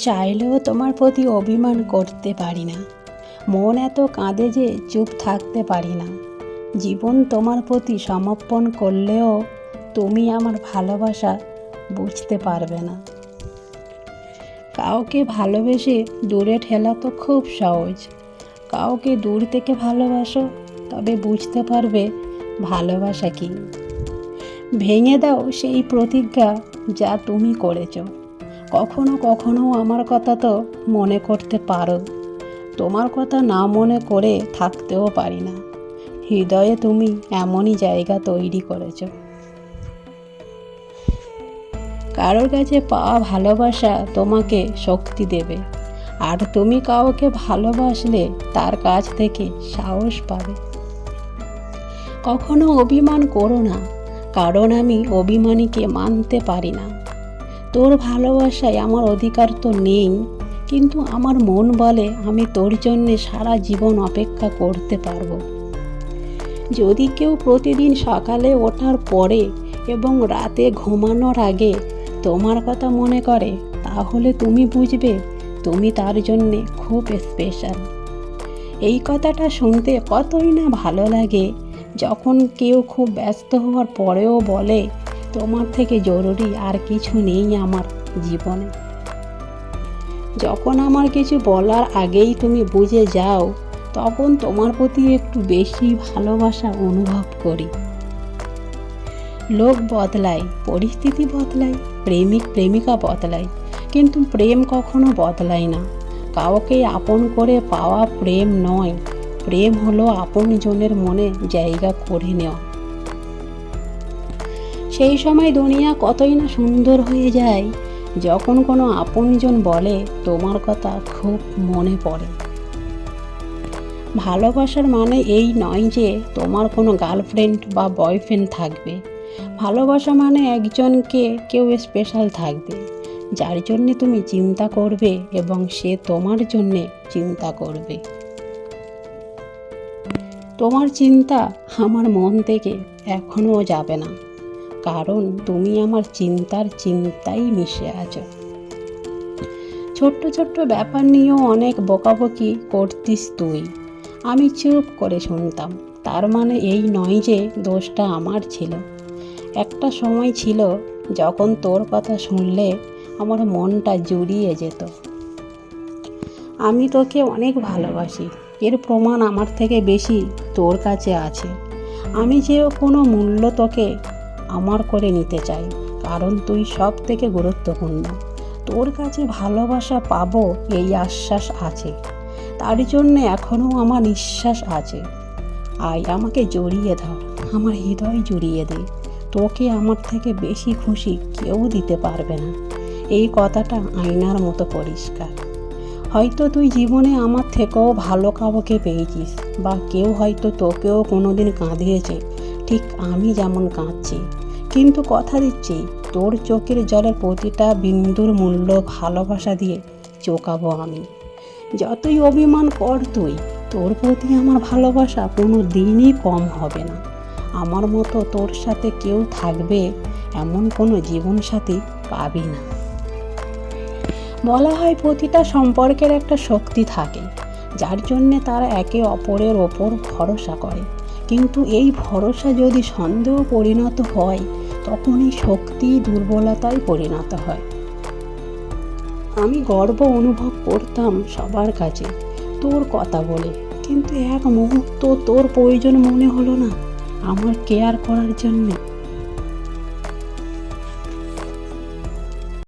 চাইলেও তোমার প্রতি অভিমান করতে পারি না। মন এত কাঁদে যে চুপ থাকতে পারি না। জীবন তোমার প্রতি সমর্পণ করলেও তুমি আমার ভালোবাসা বুঝতে পারবে না। কাউকে ভালোবেসে দূরে ঠেলা তো খুব সহজ। কাউকে দূর থেকে ভালোবাসো, তবে বুঝতে পারবে ভালোবাসা কি। ভেঙে দাও সেই প্রতিজ্ঞা যা তুমি করেছো। কখনো কখনো আমার কথা তো মনে করতে পারো, তোমার কথা না মনে করে থাকতেও পারি না। হৃদয়ে তুমি এমনই জায়গা তৈরি করেছো। কারোর কাছে পাওয়া ভালোবাসা তোমাকে শক্তি দেবে, আর তুমি কাউকে ভালোবাসলে তার কাছ থেকে সাহস পাবে। কখনো অভিমান করো না, কারণ আমি অভিমানীকে মানতে পারি না। তোর ভালোবাসায় আমার অধিকার তো নেই, কিন্তু আমার মন বলে আমি তোর জন্যে সারা জীবন অপেক্ষা করতে পারবো। যদি কেউ প্রতিদিন সকালে ওঠার পরে এবং রাতে ঘুমানোর আগে তোমার কথা মনে করে, তাহলে তুমি বুঝবে তুমি তার জন্যে খুব স্পেশাল। এই কথাটা শুনতে কতই না ভালো লাগে যখন কেউ খুব ব্যস্ত হওয়ার পরেও বলে তোমার থেকে জরুরি আর কিছু নেই আমার জীবনে। যখন আমার কিছু বলার আগেই তুমি বুঝে যাও, তখন তোমার প্রতি একটু বেশি ভালোবাসা অনুভব করি। লোক বদলায়, পরিস্থিতি বদলায়, প্রেমিক প্রেমিকা বদলায়, কিন্তু প্রেম কখনো বদলায় না। কাউকে আপন করে পাওয়া প্রেম নয়, প্রেম হলো আপনজনের মনে জায়গা করে নেওয়া। সেই সময় দুনিয়া কতই না সুন্দর হয়ে যায় যখন কোনো আপনজন বলে তোমার কথা খুব মনে পড়ে। ভালোবাসার মানে এই নয় যে তোমার কোনো গার্লফ্রেন্ড বা বয়ফ্রেন্ড থাকবে। ভালোবাসা মানে একজনকে কেউ স্পেশাল থাকবে, যার জন্যে তুমি চিন্তা করবে এবং সে তোমার জন্যে চিন্তা করবে। তোমার চিন্তা আমার মন থেকে এখনও যাবে না, কারণ তুমি আমার চিন্তায় মিশে আছো। ছোট্ট ছোট্ট ব্যাপার নিয়েও অনেক বকাবকি করতিস তুই, আমি চুপ করে শুনতাম। তার মানে এই নয় যে দোষটা আমার ছিল। একটা সময় ছিল যখন তোর কথা শুনলে আমার মনটা জুড়িয়ে যেত। আমি তোকে অনেক ভালোবাসি, এর প্রমাণ আমার থেকে বেশি তোর কাছে আছে। আমি যে কোনো মূল্য তোকে আমার করে নিতে চাই, কারণ তুই সব থেকে গুরুত্বপূর্ণ। তোর কাছে ভালোবাসা পাবো এই আশ্বাস আছে, তার জন্য এখনও আমার নিঃশ্বাস আছে। আয় আমাকে জড়িয়ে ধর, আমার হৃদয় জুড়িয়ে দে। তোকে আমার থেকে বেশি খুশি কেউ দিতে পারবে না। এই কথাটা আয়নার মতো পরিষ্কার। হয়তো তুই জীবনে আমার থেকেও ভালো কাউকে পেয়েছিস, বা কেউ হয়তো তোকেও কোনোদিন কাঁদিয়েছে ঠিক আমি যেমন কাঁদছি, কিন্তু কথা দিচ্ছি তোর চোখের জলের প্রতিটা বিন্দুর মূল্য ভালোবাসা দিয়ে চোকাবো আমি। যতই অভিমান কর তুই, তোর প্রতি আমার ভালোবাসা কোনো দিনই কম হবে না। আমার মতো তোর সাথে কেউ থাকবে এমন কোনো জীবনসাথী পাবি না। বলা হয় প্রতিটা সম্পর্কের একটা শক্তি থাকে, যার জন্যে তারা একে অপরের ওপর ভরসা করে, কিন্তু এই ভরসা যদি সন্দেহ পরিণত হয়, তখন এই শক্তি দুর্বলতায় পরিণত হয়। আমি গর্ব অনুভব করতাম সবার কাছে তোর কথা বলে, কিন্তু এক মুহূর্ত তোর প্রয়োজন মনে হলো না আমার কেয়ার করার জন্যে।